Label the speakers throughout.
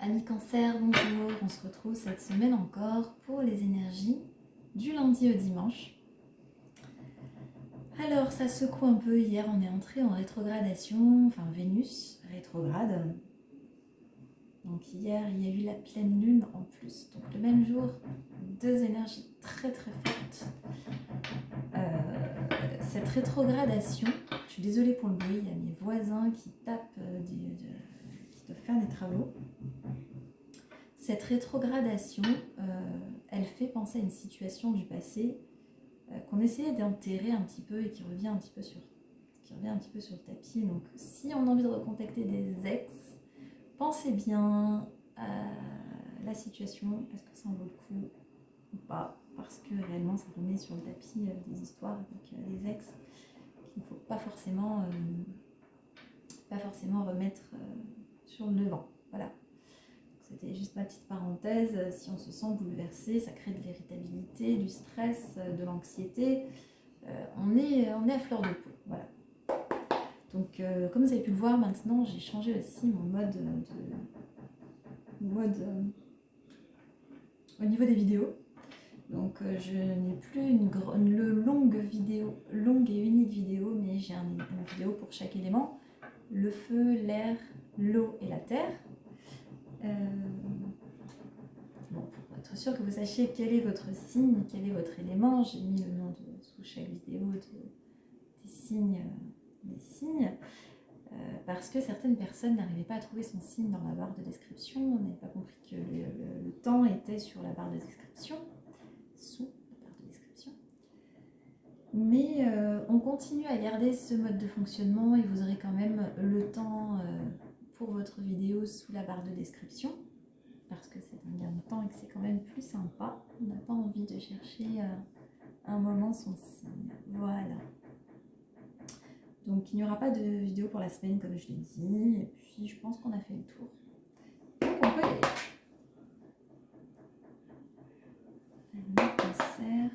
Speaker 1: Amis Cancer, bonjour, on se retrouve cette semaine encore pour les énergies du lundi au dimanche. Alors ça secoue un peu, hier on est entré en rétrogradation, enfin Vénus rétrograde. Donc hier il y a eu la pleine lune en plus, donc le même jour, deux énergies très très fortes. Cette rétrogradation, je suis désolée pour le bruit, il y a mes voisins qui tapent, qui doivent faire des travaux. Cette rétrogradation, elle fait penser à une situation du passé qu'on essayait d'enterrer un petit peu et qui revient un petit peu sur le tapis. Donc si on a envie de recontacter des ex, pensez bien à la situation, est-ce que ça en vaut le coup ou pas, parce que réellement ça remet sur le tapis des histoires avec des ex qu'il ne faut pas forcément remettre sur le devant. Voilà. C'était juste ma petite parenthèse. Si on se sent bouleversé, ça crée de l'irritabilité, du stress, de l'anxiété. On est à fleur de peau. Voilà. Donc, comme vous avez pu le voir maintenant, j'ai changé aussi mon mode au niveau des vidéos. Donc, je n'ai plus une longue et unique vidéo, mais j'ai une vidéo pour chaque élément. Le feu, l'air, l'eau et la terre. Bon, pour être sûr que vous sachiez quel est votre signe, quel est votre élément, j'ai mis le nom sous chaque vidéo des signes, parce que certaines personnes n'arrivaient pas à trouver son signe dans la barre de description, on n'avait pas compris que le temps était sur la barre de description, sous la barre de description. Mais on continue à garder ce mode de fonctionnement et vous aurez quand même le temps pour votre vidéo sous la barre de description, parce que c'est un gain de temps et que c'est quand même plus sympa. On n'a pas envie de chercher un moment son signe. Voilà. Donc il n'y aura pas de vidéo pour la semaine comme je l'ai dit. Et puis je pense qu'on a fait le tour. Donc on peut y aller. Le cancer.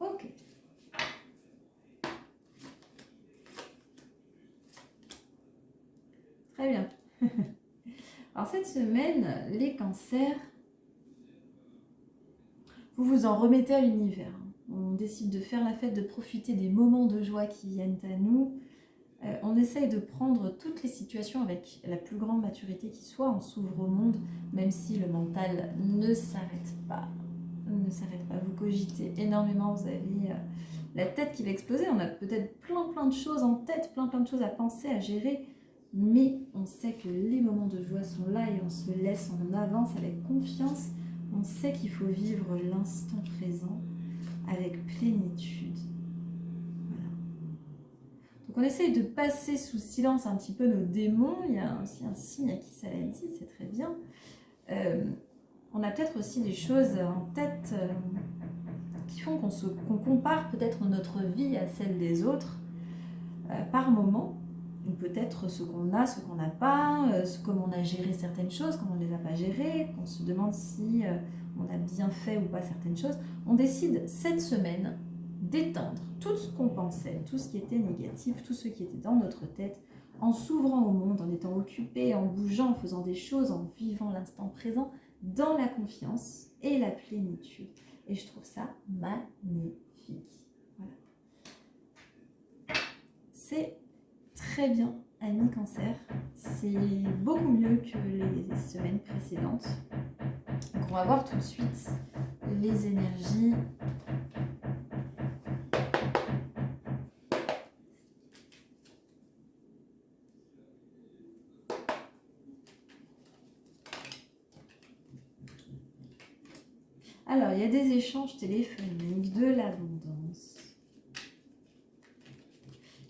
Speaker 1: Ok. Très bien. Alors cette semaine, les cancers, vous vous en remettez à l'univers. On décide de faire la fête, de profiter des moments de joie qui viennent à nous. On essaye de prendre toutes les situations avec la plus grande maturité qui soit. On s'ouvre au monde, même si le mental ne s'arrête pas. Vous cogitez énormément, vous avez la tête qui va exploser. On a peut-être plein de choses en tête, plein de choses à penser, à gérer. Mais on sait que les moments de joie sont là et on se laisse, on avance avec confiance. On sait qu'il faut vivre l'instant présent avec plénitude. Voilà. Donc on essaye de passer sous silence un petit peu nos démons. Il y a aussi un signe à qui ça l'a dit, c'est très bien. On a peut-être aussi des choses en tête qui font qu'on compare peut-être notre vie à celle des autres par moment. Ou peut-être ce qu'on a, ce qu'on n'a pas, comment on a géré certaines choses, comment on ne les a pas gérées, qu'on se demande si on a bien fait ou pas certaines choses. On décide cette semaine d'étendre tout ce qu'on pensait, tout ce qui était négatif, tout ce qui était dans notre tête, en s'ouvrant au monde, en étant occupé, en bougeant, en faisant des choses, en vivant l'instant présent, dans la confiance et la plénitude. Et je trouve ça magnifique. Voilà. C'est très bien, amis cancer. C'est beaucoup mieux que les semaines précédentes. Donc on va voir tout de suite les énergies. Alors, il y a des échanges téléphoniques, de l'abondance.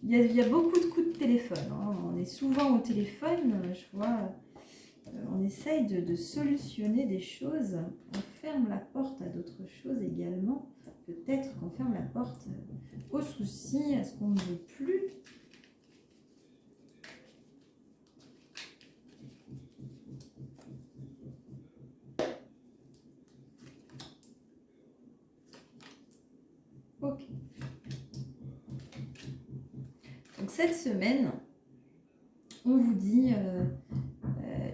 Speaker 1: Il y a beaucoup de coups de téléphone. Hein. On est souvent au téléphone, je vois. On essaye de solutionner des choses. On ferme la porte à d'autres choses également. Peut-être qu'on ferme la porte aux soucis, à ce qu'on ne veut plus. cette semaine, on vous dit,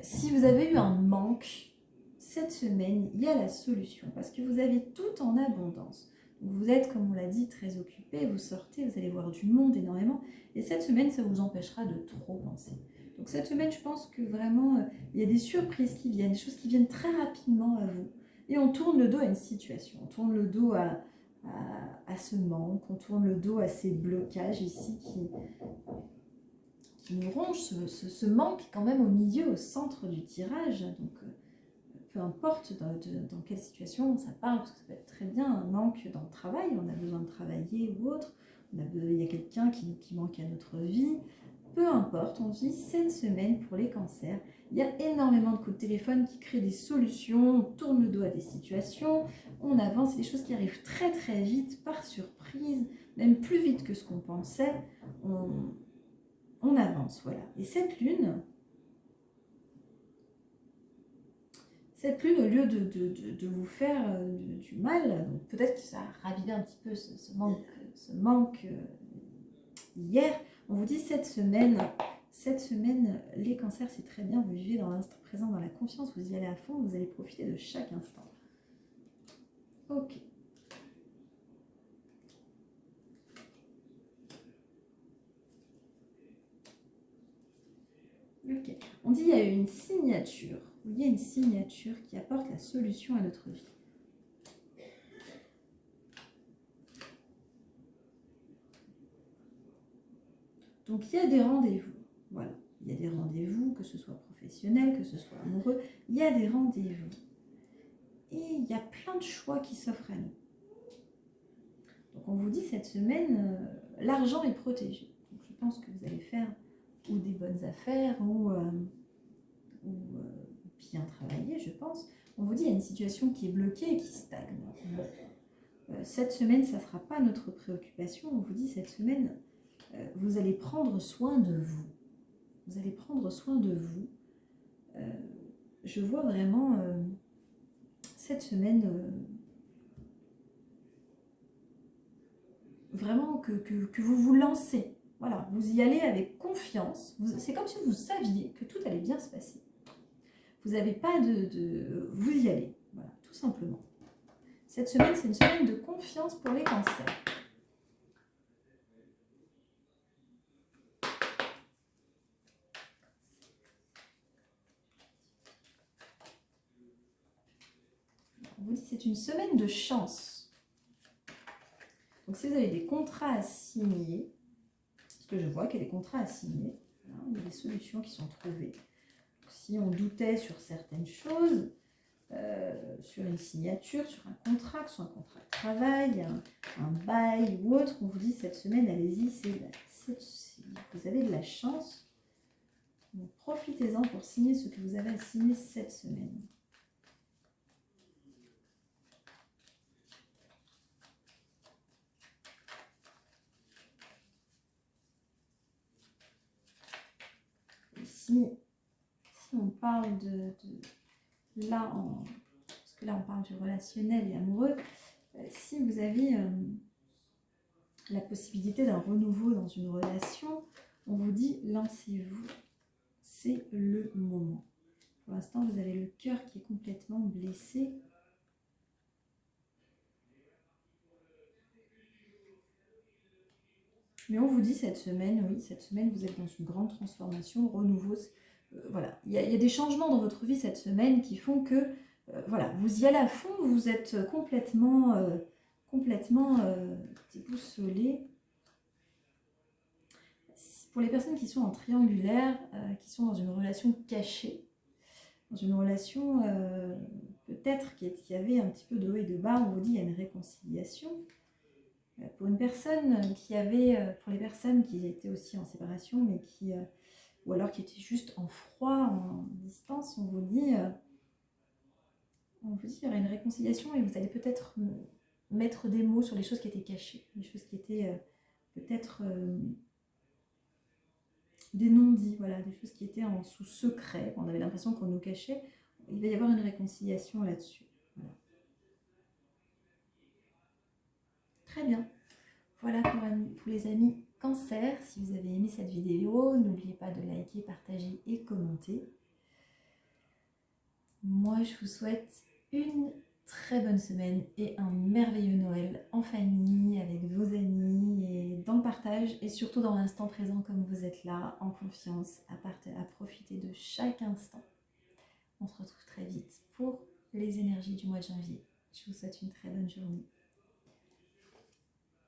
Speaker 1: si vous avez eu un manque, cette semaine, il y a la solution, parce que vous avez tout en abondance. Vous êtes, comme on l'a dit, très occupé, vous sortez, vous allez voir du monde énormément, et cette semaine, ça vous empêchera de trop penser. Donc cette semaine, je pense que vraiment, il y a des surprises qui viennent, des choses qui viennent très rapidement à vous, et on tourne le dos à une situation, on tourne le dos à ce manque, on tourne le dos à ces blocages ici qui nous rongent, ce manque quand même au milieu, au centre du tirage, donc peu importe dans quelle situation ça parle, parce que ça peut être très bien un manque dans le travail, on a besoin de travailler ou autre, il y a quelqu'un qui manque à notre vie, peu importe, on dit c'est une semaine pour les cancers. Il y a énormément de coups de téléphone qui créent des solutions, on tourne le dos à des situations, on avance, c'est des choses qui arrivent très très vite, par surprise, même plus vite que ce qu'on pensait, on avance, voilà. Et cette lune, au lieu de vous faire du mal, peut-être que ça a ravivé un petit peu ce manque hier, on vous dit cette semaine, les cancers, c'est très bien, vous vivez dans l'instant présent, dans la confiance, vous y allez à fond, vous allez profiter de chaque instant. Ok. Ok. On dit qu'il y a une signature. Il y a une signature qui apporte la solution à notre vie. Donc il y a des rendez-vous. Voilà. Il y a des rendez-vous, que ce soit professionnel, que ce soit amoureux. Il y a des rendez-vous. Et il y a plein de choix qui s'offrent à nous. Donc on vous dit cette semaine, l'argent est protégé. Donc je pense que vous allez faire ou des bonnes affaires ou bien travailler, je pense. On vous dit qu'il y a une situation qui est bloquée et qui stagne. Cette semaine, ça ne sera pas notre préoccupation. On vous dit cette semaine, vous allez prendre soin de vous. Vous allez prendre soin de vous. Je vois vraiment cette semaine vraiment que vous vous lancez. Voilà, vous y allez avec confiance. C'est comme si vous saviez que tout allait bien se passer. Vous n'avez pas vous y allez. Voilà, tout simplement. Cette semaine, c'est une semaine de confiance pour les cancers. On vous dit que c'est une semaine de chance. Donc si vous avez des contrats à signer, parce que je vois qu'il y a des contrats à signer, hein, il y a des solutions qui sont trouvées. Donc, si on doutait sur certaines choses, sur une signature, sur un contrat, que ce soit un contrat de travail, un bail ou autre, on vous dit cette semaine, allez-y, vous avez de la chance. Profitez-en pour signer ce que vous avez à signer cette semaine. Si on parle là, parce que là on parle du relationnel et amoureux, si vous avez la possibilité d'un renouveau dans une relation, on vous dit lancez-vous, c'est le moment. Pour l'instant vous avez le cœur qui est complètement blessé. Mais on vous dit cette semaine, oui, cette semaine vous êtes dans une grande transformation, renouveau. Voilà, il y a des changements dans votre vie cette semaine qui font que voilà, vous y allez à fond, vous êtes complètement déboussolé. Pour les personnes qui sont en triangulaire, qui sont dans une relation cachée, dans une relation peut-être qui avait un petit peu de haut et de bas, on vous dit il y a une réconciliation. Pour une personne qui avait, pour les personnes qui étaient aussi en séparation, mais ou alors qui étaient juste en froid, en distance, on vous dit il y aura une réconciliation et vous allez peut-être mettre des mots sur les choses qui étaient cachées, les choses qui étaient peut-être des non-dits, voilà, des choses qui étaient sous secret, on avait l'impression qu'on nous cachait. Il va y avoir une réconciliation là-dessus. Voilà. Très bien. Voilà pour les amis. Cancer, si vous avez aimé cette vidéo, n'oubliez pas de liker, partager et commenter. Moi, je vous souhaite une très bonne semaine et un merveilleux Noël en famille, avec vos amis et dans le partage et surtout dans l'instant présent comme vous êtes là, en confiance, à profiter de chaque instant. On se retrouve très vite pour les énergies du mois de janvier. Je vous souhaite une très bonne journée.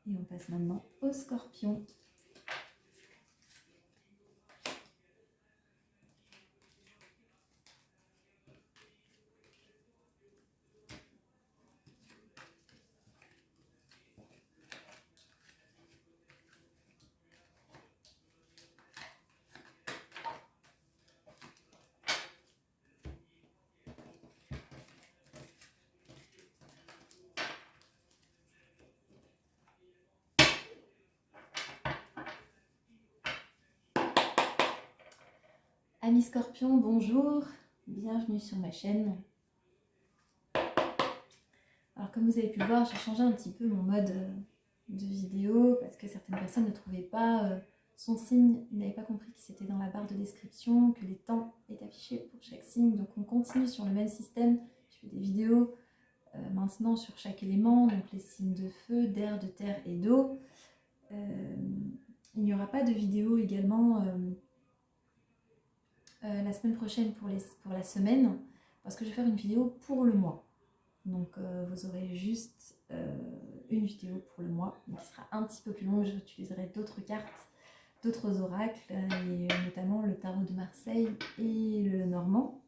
Speaker 1: Et on passe maintenant au Scorpion. Amis Scorpions, bonjour, bienvenue sur ma chaîne. Alors comme vous avez pu le voir, j'ai changé un petit peu mon mode de vidéo parce que certaines personnes ne trouvaient pas son signe, ils n'avaient pas compris que c'était dans la barre de description, que les temps étaient affichés pour chaque signe. Donc on continue sur le même système, je fais des vidéos maintenant sur chaque élément, donc les signes de feu, d'air, de terre et d'eau. Il n'y aura pas de vidéo également la semaine prochaine pour la semaine, parce que je vais faire une vidéo pour le mois. Donc vous aurez juste une vidéo pour le mois, mais qui sera un petit peu plus longue. J'utiliserai d'autres cartes, d'autres oracles, et notamment le tarot de Marseille et le normand.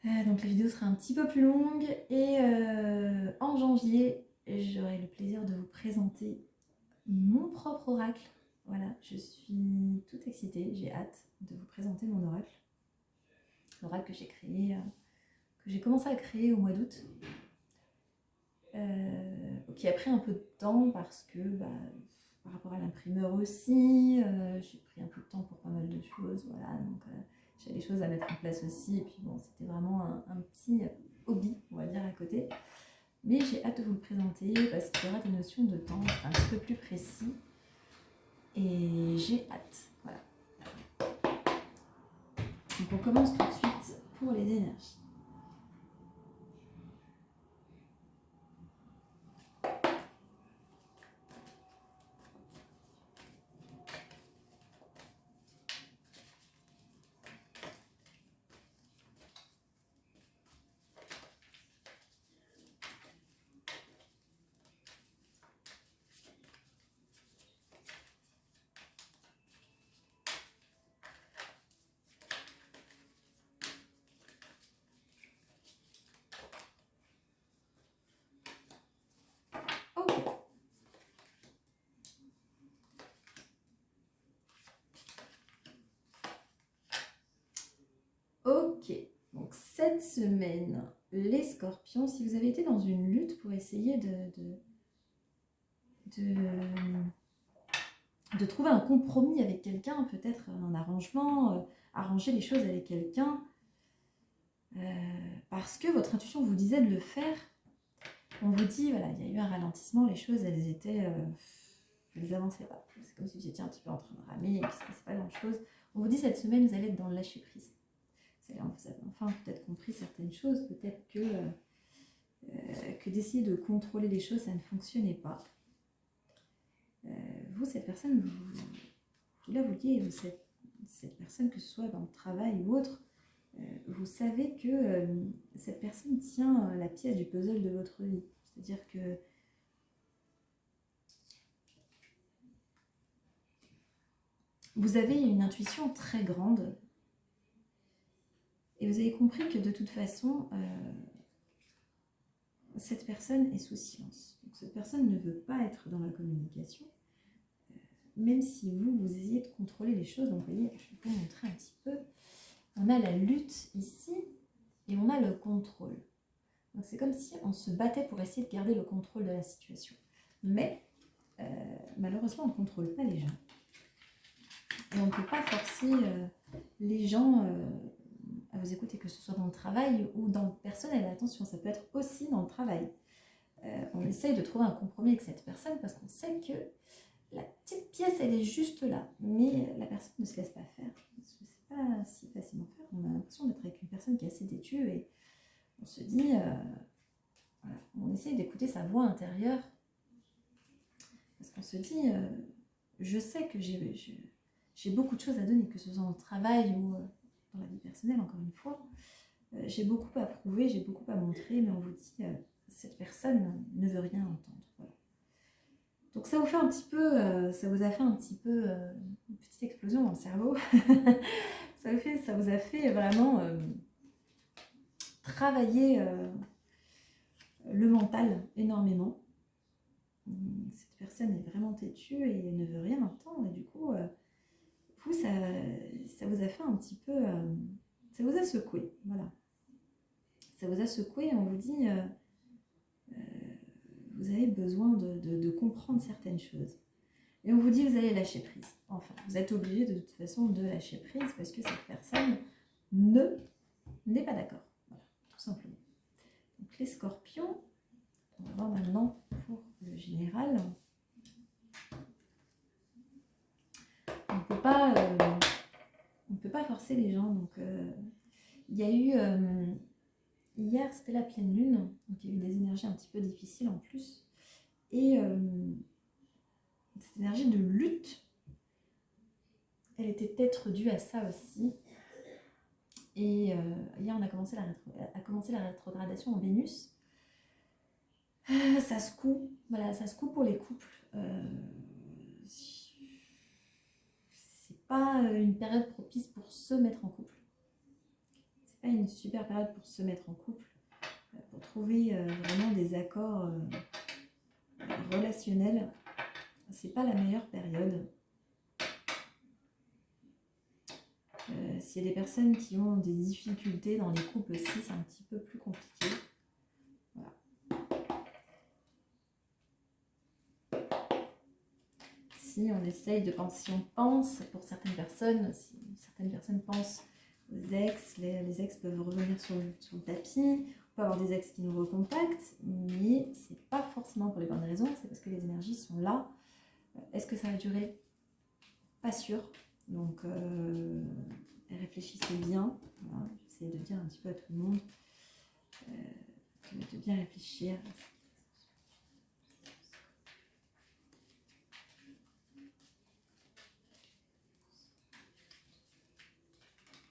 Speaker 1: Donc la vidéo sera un petit peu plus longue, et en janvier, j'aurai le plaisir de vous présenter mon propre oracle. Voilà, je suis toute excitée, j'ai hâte de vous présenter mon oracle. L'oracle que j'ai créé, que j'ai commencé à créer au mois d'août, qui a pris un peu de temps parce que par rapport à l'imprimeur aussi, j'ai pris un peu de temps pour pas mal de choses, voilà, donc j'ai des choses à mettre en place aussi, et puis bon, c'était vraiment un petit hobby, on va dire, à côté. Mais j'ai hâte de vous le présenter parce qu'il y aura des notions de temps, un petit peu plus précis. Et j'ai hâte, voilà. Donc on commence tout de suite pour les énergies. Ok, donc cette semaine, les Scorpions, si vous avez été dans une lutte pour essayer de trouver un compromis avec quelqu'un, peut-être un arrangement, arranger les choses avec quelqu'un, parce que votre intuition vous disait de le faire, on vous dit, voilà, il y a eu un ralentissement, les choses, elles étaient... elles n'avançaient pas. C'est comme si vous étiez un petit peu en train de ramer et qu'il ne se passait pas grand-chose. On vous dit, cette semaine, vous allez être dans le lâcher-prise. Vous avez enfin peut-être compris certaines choses, peut-être que d'essayer de contrôler les choses, ça ne fonctionnait pas. Vous, cette personne, vous la vouliez, cette personne, que ce soit dans le travail ou autre, vous savez que cette personne tient la pièce du puzzle de votre vie. C'est-à-dire que vous avez une intuition très grande et vous avez compris que de toute façon, cette personne est sous silence. Donc, cette personne ne veut pas être dans la communication, même si vous essayez de contrôler les choses. Donc, vous voyez, je vais vous montrer un petit peu. On a la lutte ici et on a le contrôle. Donc, c'est comme si on se battait pour essayer de garder le contrôle de la situation. Mais, malheureusement, on ne contrôle pas les gens. Et on ne peut pas forcer les gens à vous écouter, que ce soit dans le travail ou dans le personnel. Attention, ça peut être aussi dans le travail. on essaye de trouver un compromis avec cette personne parce qu'on sait que la petite pièce, elle est juste là. Mais la personne ne se laisse pas faire. Parce que c'est pas si facilement faire. On a l'impression d'être avec une personne qui est assez têtue et on se dit, voilà, on essaye d'écouter sa voix intérieure. Parce qu'on se dit, je sais que j'ai beaucoup de choses à donner, que ce soit dans le travail ou dans la vie personnelle, encore une fois. J'ai beaucoup à prouver, j'ai beaucoup à montrer, mais on vous dit, cette personne ne veut rien entendre. Voilà. Donc ça vous fait un petit peu, ça vous a fait un petit peu une petite explosion dans le cerveau. ça vous a fait vraiment travailler le mental énormément. Cette personne est vraiment têtue et ne veut rien entendre. Et du coup, vous, ça vous a fait un petit peu... ça vous a secoué, voilà. Ça vous a secoué et on vous dit... vous avez besoin de comprendre certaines choses. Et on vous dit, vous allez lâcher prise. Enfin, vous êtes obligé de toute façon de lâcher prise parce que cette personne n'est pas d'accord. Voilà, tout simplement. Donc les scorpions, on va voir maintenant pour le général. On ne peut pas forcer les gens. Donc, il y a eu... hier, c'était la pleine lune. Donc, il y a eu des énergies un petit peu difficiles en plus. Et cette énergie de lutte, elle était peut-être due à ça aussi. Et hier, on a commencé la rétrogradation en Vénus. Ça secoue, voilà, ça secoue pour les couples. C'est pas une période propice pour se mettre en couple. C'est pas une super période pour se mettre en couple, pour trouver vraiment des accords relationnels. C'est pas la meilleure période. S'il y a des personnes qui ont des difficultés dans les couples aussi, c'est un petit peu plus compliqué. Voilà. Si on essaye de penser, si on pense pour certaines personnes, si certaines personnes pensent aux ex, les ex peuvent revenir sur le tapis, on peut avoir des ex qui nous recontactent, mais c'est pas forcément pour les bonnes raisons, c'est parce que les énergies sont là. Est-ce que ça va durer? Pas sûr. Donc réfléchissez bien. Voilà. J'essaie de dire un petit peu à tout le monde de bien réfléchir.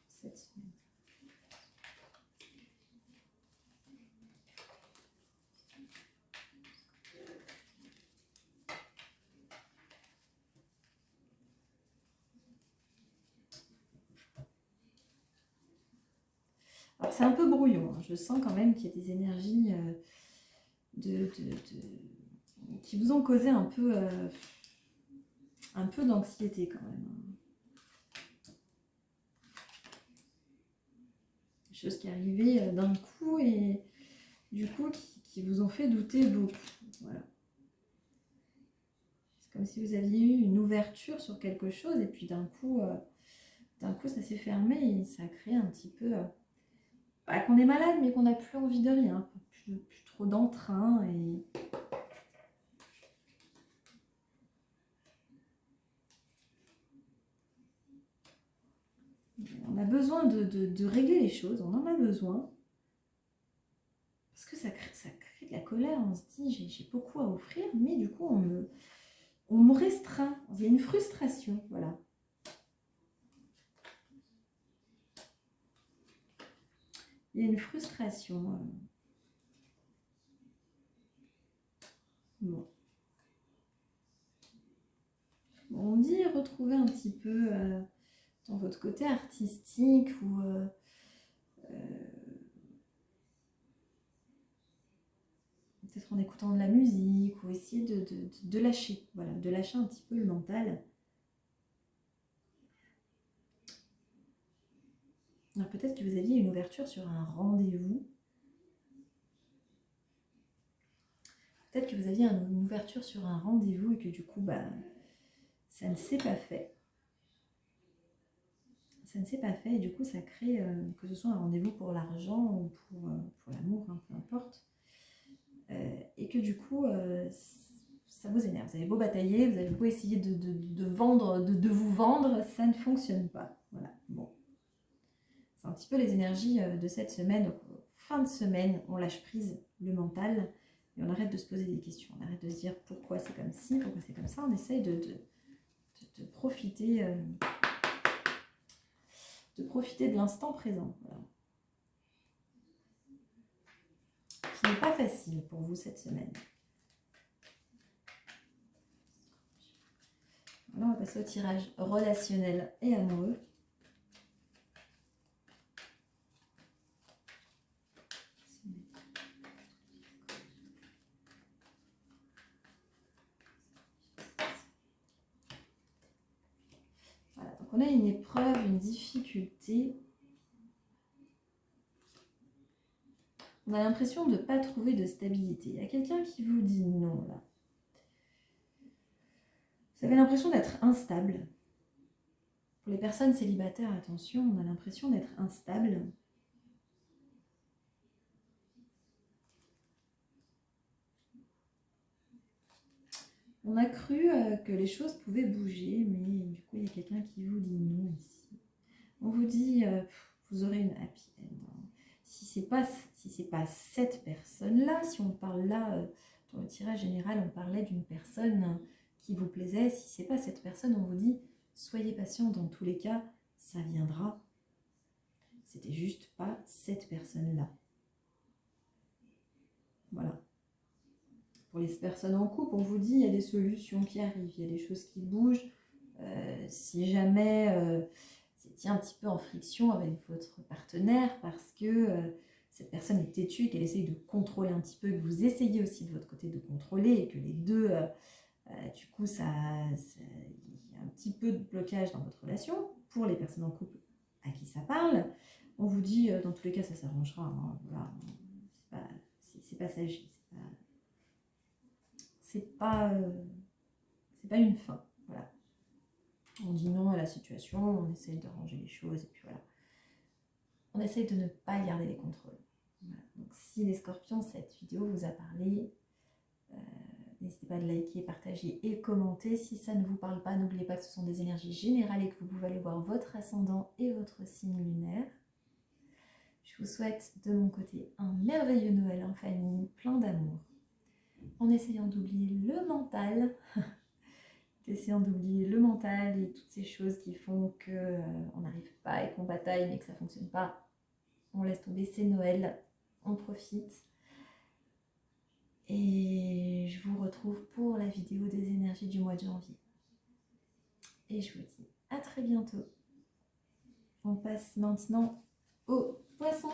Speaker 1: Cette semaine. Alors c'est un peu brouillon, hein. Je sens quand même qu'il y a des énergies qui vous ont causé un peu d'anxiété quand même. Des choses qui arrivaient d'un coup et du coup qui vous ont fait douter beaucoup. Voilà. C'est comme si vous aviez eu une ouverture sur quelque chose et puis d'un coup ça s'est fermé et ça a créé un petit peu... pas qu'on est malade, mais qu'on n'a plus envie de rien, plus trop d'entrain et... On a besoin de régler les choses, on en a besoin. Parce que ça crée de la colère, on se dit j'ai beaucoup à offrir, mais du coup on me restreint, il y a une frustration, voilà. Il y a une frustration. Bon. On dit retrouver un petit peu dans votre côté artistique ou peut-être en écoutant de la musique ou essayer de lâcher, voilà, de lâcher un petit peu le mental. Alors peut-être que vous aviez une ouverture sur un rendez-vous. Peut-être que vous aviez une ouverture sur un rendez-vous et que du coup, ça ne s'est pas fait. Ça ne s'est pas fait et du coup, ça crée, que ce soit un rendez-vous pour l'argent ou pour l'amour, hein, peu importe. et que du coup, ça vous énerve. Vous avez beau batailler, vous avez beau essayer de vendre, de vous vendre, ça ne fonctionne pas. Voilà, bon. C'est un petit peu les énergies de cette semaine. Donc, fin de semaine, on lâche prise, le mental, et on arrête de se poser des questions. On arrête de se dire pourquoi c'est comme ci, pourquoi c'est comme ça. On essaye de profiter, de l'instant présent. Voilà. Ce n'est pas facile pour vous cette semaine. Là, on va passer au tirage relationnel et amoureux. Voilà, donc on a une épreuve, une difficulté. On a l'impression de ne pas trouver de stabilité. Il y a quelqu'un qui vous dit non, là. Vous avez l'impression d'être instable. Pour les personnes célibataires, attention, on a l'impression d'être instable. On a cru que les choses pouvaient bouger, mais du coup, il y a quelqu'un qui vous dit non ici. On vous dit, vous aurez une happy end. Si c'est pas cette personne-là, si on parle là, dans le tirage général, on parlait d'une personne qui vous plaisait. Si c'est pas cette personne, on vous dit, soyez patient, dans tous les cas, ça viendra. C'était juste pas cette personne-là. Voilà. Pour les personnes en couple, on vous dit, il y a des solutions qui arrivent, il y a des choses qui bougent. Si jamais vous étiez un petit peu en friction avec votre partenaire parce que cette personne est têtue et qu'elle essaye de contrôler un petit peu, et que vous essayez aussi de votre côté de contrôler et que les deux, du coup, il y a un petit peu de blocage dans votre relation. Pour les personnes en couple à qui ça parle, on vous dit, dans tous les cas, ça s'arrangera. Hein, voilà, c'est passager. C'est pas une fin. Voilà. On dit non à la situation, on essaye de ranger les choses et puis voilà. On essaye de ne pas garder les contrôles. Voilà. Donc si les scorpions, cette vidéo vous a parlé, n'hésitez pas à liker, partager et commenter. Si ça ne vous parle pas, n'oubliez pas que ce sont des énergies générales et que vous pouvez aller voir votre ascendant et votre signe lunaire. Je vous souhaite de mon côté un merveilleux Noël en famille, plein d'amour, en essayant d'oublier le mental, et toutes ces choses qui font qu'on n'arrive pas et qu'on bataille mais que ça ne fonctionne pas. On laisse tomber, c'est Noël, on profite. Et je vous retrouve pour la vidéo des énergies du mois de janvier. Et je vous dis à très bientôt. On passe maintenant aux poissons.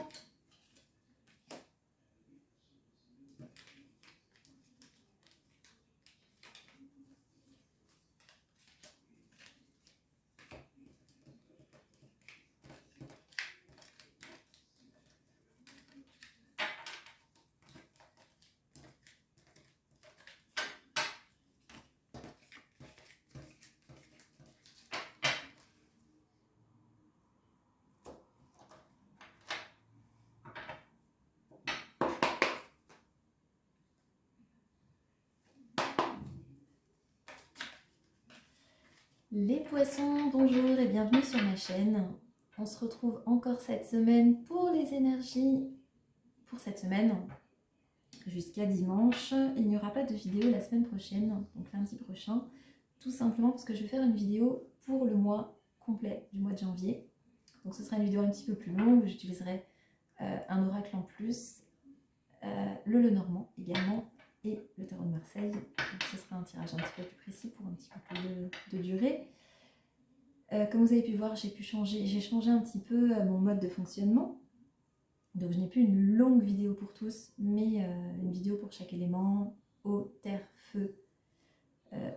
Speaker 1: Les poissons, bonjour et bienvenue sur ma chaîne. On se retrouve encore cette semaine pour les énergies. Pour cette semaine, jusqu'à dimanche. Il n'y aura pas de vidéo la semaine prochaine, donc lundi prochain. Tout simplement parce que je vais faire une vidéo pour le mois complet du mois de janvier. Donc ce sera une vidéo un petit peu plus longue. J'utiliserai un oracle en plus, le Lenormand également, et le tarot de Marseille. Donc ce sera un tirage un petit peu plus précis pour un petit peu plus de durée. Comme vous avez pu voir, j'ai changé un petit peu mon mode de fonctionnement. Donc je n'ai plus une longue vidéo pour tous, mais une vidéo pour chaque élément. Eau, terre, feu.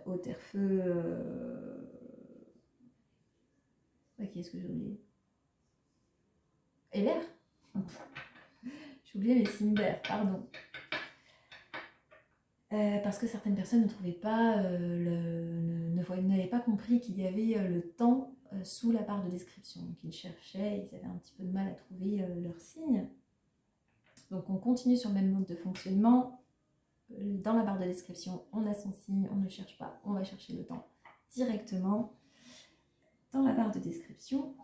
Speaker 1: Eau, terre, feu. Qui est-ce que j'ai oublié? Et l'air. J'ai oublié les signes d'air, pardon. Parce que certaines personnes ne trouvaient pas, n'avaient pas compris qu'il y avait le temps sous la barre de description. Donc ils cherchaient, ils avaient un petit peu de mal à trouver leur signe. Donc on continue sur le même mode de fonctionnement. dans la barre de description, on a son signe, on ne cherche pas, on va chercher le temps directement dans la barre de description.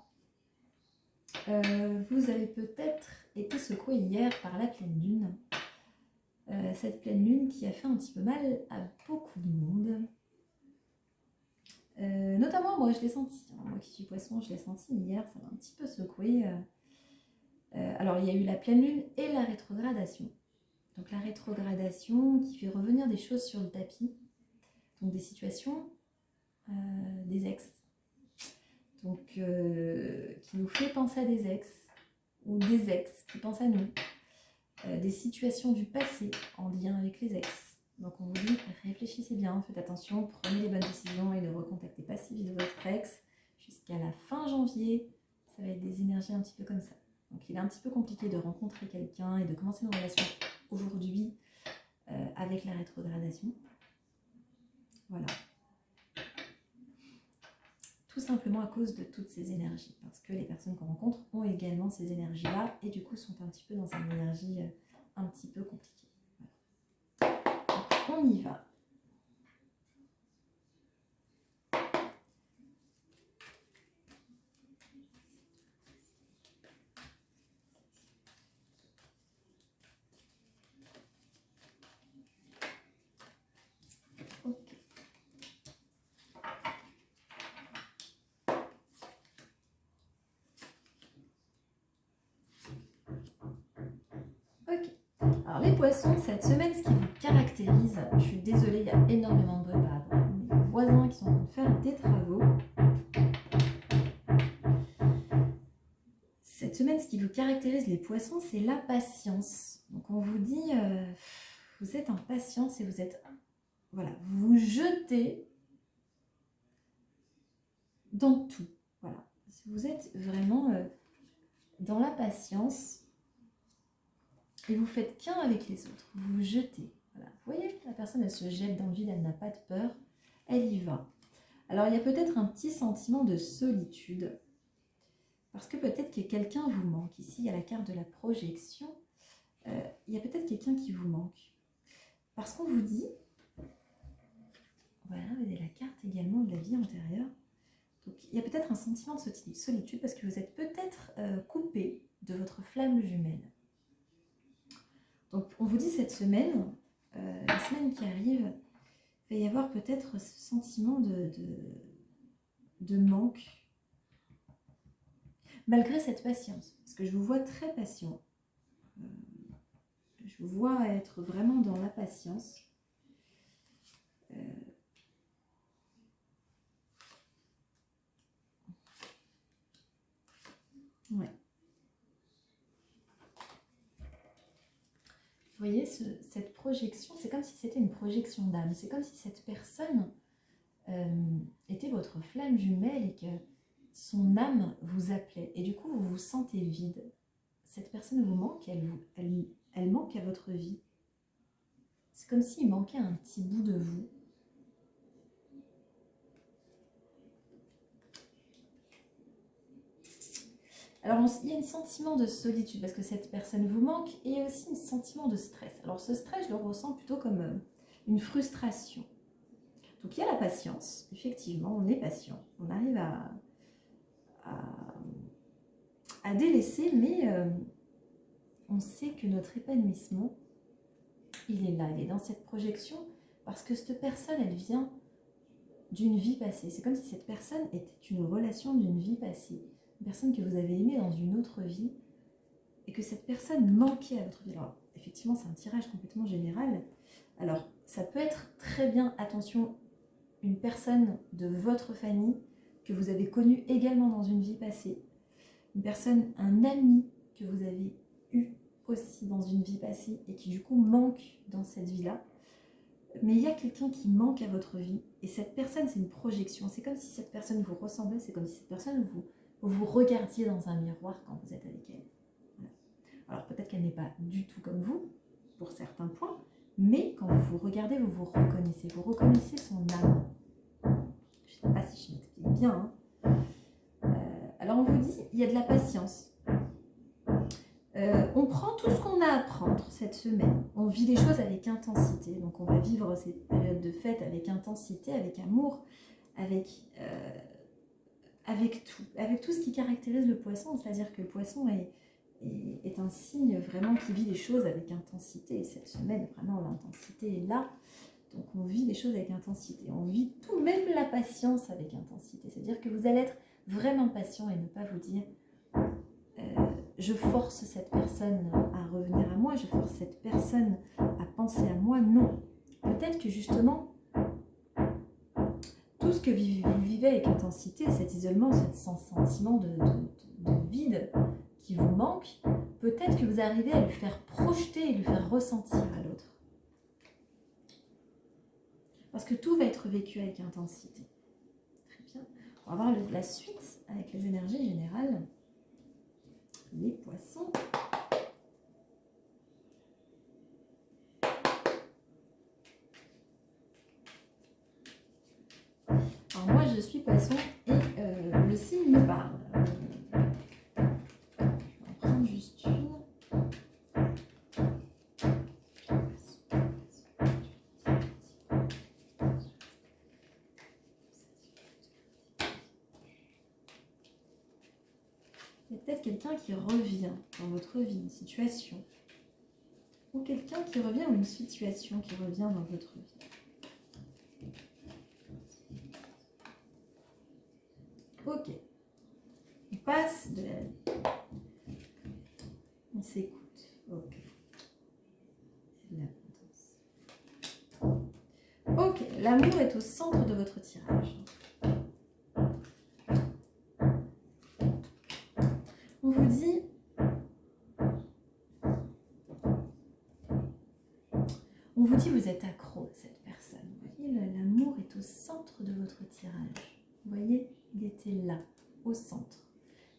Speaker 1: Vous avez peut-être été secoué hier par la pleine lune. Cette pleine lune qui a fait un petit peu mal à beaucoup de monde. Notamment moi je l'ai senti, moi qui suis poisson je l'ai senti hier, ça m'a un petit peu secoué. Alors il y a eu la pleine lune et la rétrogradation. Donc la rétrogradation qui fait revenir des choses sur le tapis, donc des situations, des ex, donc qui nous fait penser à des ex, ou des ex qui pensent à nous, des situations du passé en lien avec les ex. Donc on vous dit, réfléchissez bien, faites attention, prenez les bonnes décisions et ne recontactez pas si vite votre ex jusqu'à la fin janvier. Ça va être des énergies un petit peu comme ça. Donc il est un petit peu compliqué de rencontrer quelqu'un et de commencer une relation aujourd'hui avec la rétrogradation. Voilà. Tout simplement à cause de toutes ces énergies. Parce que les personnes qu'on rencontre ont également ces énergies-là et du coup sont un petit peu dans une énergie un petit peu compliquée. On y va. Ok. Ok. Alors les poissons, cette semaine, ce qui vous caractérise, je suis désolée, il y a énormément de bruit par rapport à mes voisins qui sont en train de faire des travaux. Cette semaine, ce qui vous caractérise les poissons, c'est la patience. Donc on vous dit, vous êtes en patience et vous êtes, voilà, vous vous jetez dans tout. Voilà, vous êtes vraiment dans la patience et vous faites qu'un avec les autres. Vous vous jetez. Voilà. Vous voyez, la personne, elle se jette dans le vide, elle n'a pas de peur, elle y va. Alors il y a peut-être un petit sentiment de solitude. Parce que peut-être que quelqu'un vous manque. Ici, il y a la carte de la projection. Il y a peut-être quelqu'un qui vous manque. Parce qu'on vous dit, voilà, vous avez la carte également de la vie antérieure. Donc, il y a peut-être un sentiment de solitude parce que vous êtes peut-être coupé de votre flamme jumelle. Donc, on vous dit cette semaine, la semaine qui arrive, il va y avoir peut-être ce sentiment de manque. Malgré cette patience, parce que je vous vois très patient, je vous vois être vraiment dans la patience. Ouais. Vous voyez, cette projection, c'est comme si c'était une projection d'âme, c'est comme si cette personne était votre flamme jumelle et que son âme vous appelait. Et du coup, vous vous sentez vide. Cette personne vous manque, elle manque à votre vie. C'est comme s'il manquait un petit bout de vous. Alors, il y a un sentiment de solitude parce que cette personne vous manque et il y a aussi un sentiment de stress. Alors, ce stress, je le ressens plutôt comme une frustration. Donc, il y a la patience. Effectivement, on est patient. On arrive à délaisser, mais on sait que notre épanouissement, il est là, il est dans cette projection parce que cette personne, elle vient d'une vie passée. C'est comme si cette personne était une relation d'une vie passée. Une personne que vous avez aimée dans une autre vie et que cette personne manquait à votre vie. Alors, effectivement, c'est un tirage complètement général. Alors, ça peut être très bien, attention, une personne de votre famille que vous avez connue également dans une vie passée. Une personne, un ami que vous avez eu aussi dans une vie passée et qui du coup manque dans cette vie-là. Mais il y a quelqu'un qui manque à votre vie et cette personne, c'est une projection. C'est comme si cette personne vous ressemblait, c'est comme si cette personne vous regardiez dans un miroir quand vous êtes avec elle. Voilà. Alors peut-être qu'elle n'est pas du tout comme vous, pour certains points, mais quand vous vous regardez, vous reconnaissez son âme. Je ne sais pas si je m'explique bien. Alors on vous dit, il y a de la patience. On prend tout ce qu'on a à prendre cette semaine. On vit les choses avec intensité. Donc on va vivre cette période de fête avec intensité, avec amour, avec tout ce qui caractérise le poisson. C'est-à-dire que le poisson est un signe vraiment qui vit les choses avec intensité. Et cette semaine, vraiment, l'intensité est là. Donc on vit les choses avec intensité. On vit tout, même la patience avec intensité. C'est-à-dire que vous allez être vraiment patient et ne pas vous dire je force cette personne à revenir à moi, je force cette personne à penser à moi. Non. Peut-être que justement, tout ce que vous vivez avec intensité, cet isolement, ce sentiment de vide qui vous manque, peut-être que vous arrivez à le faire projeter et le faire ressentir à l'autre. Parce que tout va être vécu avec intensité. Très bien. On va voir la suite avec les énergies générales. Les poissons. Alors moi je suis poisson et le signe me parle. Je vais en prendre juste une. Il y a peut-être quelqu'un qui revient dans votre vie, une situation. Ou quelqu'un qui revient ou une situation qui revient dans votre vie. Ok. On passe de la... On s'écoute. Ok. Ok. L'amour est au centre de votre tirage. On vous dit... On vous dit vous êtes accro à cette personne. Vous voyez, l'amour est au centre de votre tirage. Vous voyez, il était là, au centre.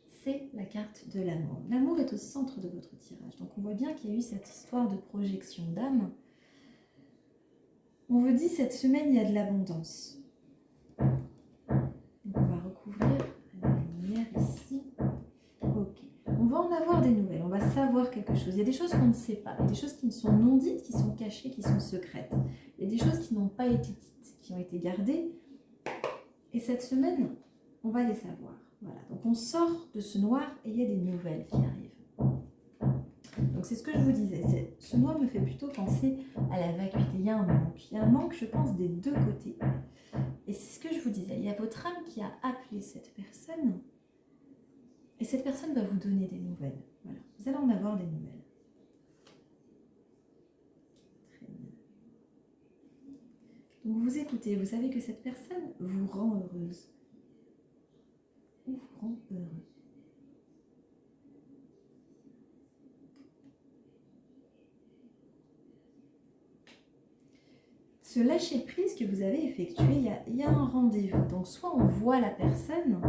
Speaker 1: C'est la carte de l'amour. L'amour est au centre de votre tirage. Donc on voit bien qu'il y a eu cette histoire de projection d'âme. On vous dit cette semaine, il y a de l'abondance. Donc on va recouvrir la lumière ici. Ok. On va en avoir des nouvelles, on va savoir quelque chose. Il y a des choses qu'on ne sait pas, il y a des choses qui ne sont non dites, qui sont cachées, qui sont secrètes. Il y a des choses qui n'ont pas été dites, qui ont été gardées. Et cette semaine, on va les savoir. Voilà. Donc on sort de ce noir et il y a des nouvelles qui arrivent. Donc c'est ce que je vous disais. Ce noir me fait plutôt penser à la vacuité. Il y a un manque. Il y a un manque, je pense, des deux côtés. Et c'est ce que je vous disais. Il y a votre âme qui a appelé cette personne. Et cette personne va vous donner des nouvelles. Voilà. Vous allez en avoir des nouvelles. Très bien. Donc vous écoutez, vous savez que cette personne vous rend heureuse. Ou vous rend heureux. Ce lâcher-prise que vous avez effectué, il y a un rendez-vous. Donc soit on voit la personne,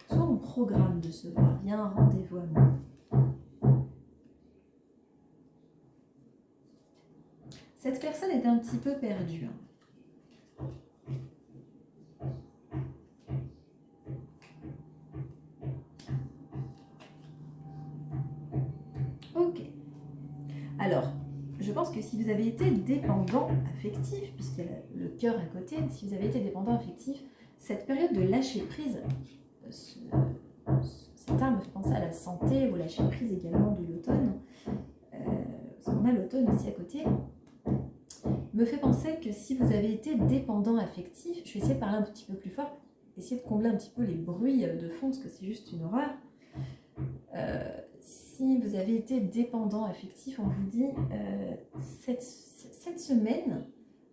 Speaker 1: soit on programme de se voir. Il y a un rendez-vous à moi. Cette personne est un petit peu perdue. Ok. Alors, je pense que si vous avez été dépendant affectif, puisqu'il y a le cœur à côté, si vous avez été dépendant affectif, cette période de lâcher-prise, cet arme fait penser à la santé, au lâcher-prise également de l'automne, parce qu'on a l'automne ici à côté, me fait penser que si vous avez été dépendant affectif, je vais essayer de parler un petit peu plus fort, pour essayer de combler un petit peu les bruits de fond, parce que c'est juste une horreur. Si vous avez été dépendant affectif, on vous dit cette semaine,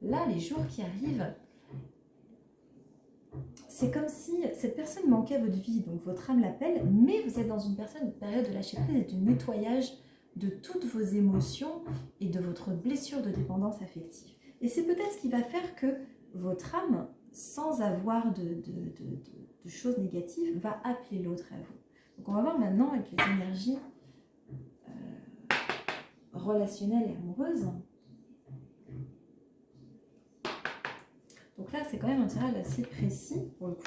Speaker 1: là, les jours qui arrivent, c'est comme si cette personne manquait à votre vie, donc votre âme l'appelle, mais vous êtes dans une période de lâcher prise et de nettoyage de toutes vos émotions et de votre blessure de dépendance affective. Et c'est peut-être ce qui va faire que votre âme, sans avoir de choses négatives, va appeler l'autre à vous. Donc on va voir maintenant avec les énergies relationnelles et amoureuses. Donc là, c'est quand même un tirage assez précis pour le coup.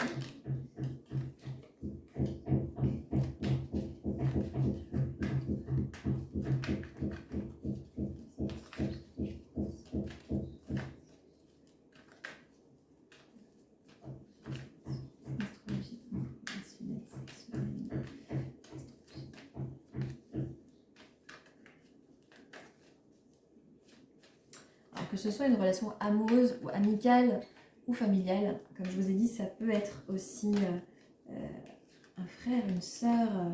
Speaker 1: ce soit une relation amoureuse ou amicale ou familiale. Comme je vous ai dit, ça peut être aussi un frère, une sœur.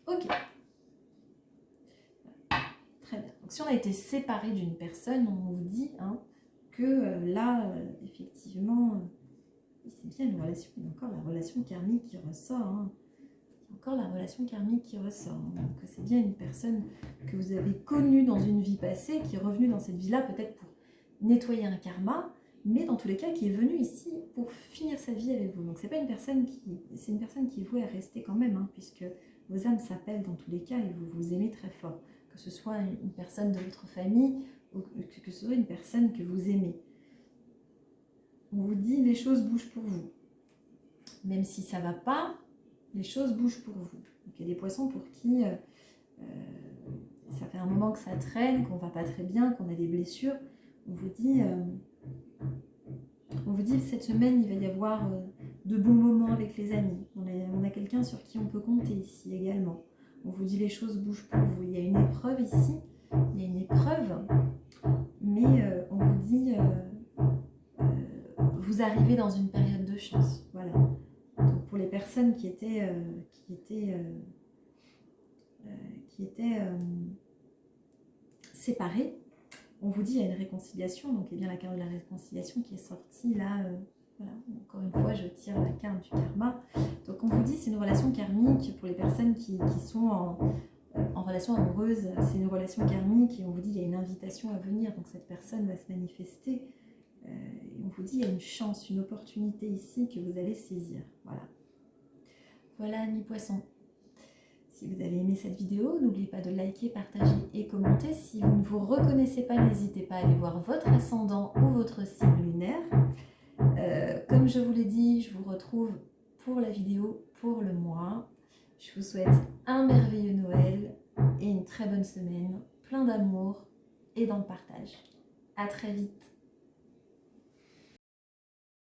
Speaker 1: Ok. Très bien. Donc si on a été séparé d'une personne, on vous dit que là, effectivement, c'est bien une relation, il y a encore la relation karmique qui ressort. Il y a encore la relation karmique qui ressort. Donc c'est bien une personne que vous avez connue dans une vie passée, qui est revenue dans cette vie-là, peut-être pour nettoyer un karma, mais dans tous les cas, qui est venue ici pour finir sa vie avec vous. Donc c'est pas une personne c'est une personne qui est vouée à rester quand même, puisque vos âmes s'appellent dans tous les cas et vous vous aimez très fort. Que ce soit une personne de votre famille ou que ce soit une personne que vous aimez. On vous dit les choses bougent pour vous. Même si ça ne va pas, les choses bougent pour vous. Donc il y a des poissons pour qui ça fait un moment que ça traîne, qu'on ne va pas très bien, qu'on a des blessures. On vous dit cette semaine, il va y avoir de bons moments avec les amis. On a quelqu'un sur qui on peut compter ici également. On vous dit les choses bougent pour vous. Il y a une épreuve ici, il y a une épreuve, mais on vous dit vous arrivez dans une période de chance. Voilà. Donc pour les personnes qui étaient séparées, on vous dit il y a une réconciliation. Donc il y a bien la carte de la réconciliation qui est sortie là. Voilà. Encore une fois, je tire la carte du karma. Donc on vous dit c'est une relation karmique pour les personnes qui sont en relation amoureuse. C'est une relation karmique et on vous dit il y a une invitation à venir. Donc cette personne va se manifester. Et on vous dit il y a une chance, une opportunité ici que vous allez saisir. Voilà. Voilà, amis poissons. Si vous avez aimé cette vidéo, n'oubliez pas de liker, partager et commenter. Si vous ne vous reconnaissez pas, n'hésitez pas à aller voir votre ascendant ou votre signe lunaire. Comme je vous l'ai dit, je vous retrouve pour la vidéo pour le mois. Je vous souhaite un merveilleux Noël et une très bonne semaine, plein d'amour et dans le partage. À très vite.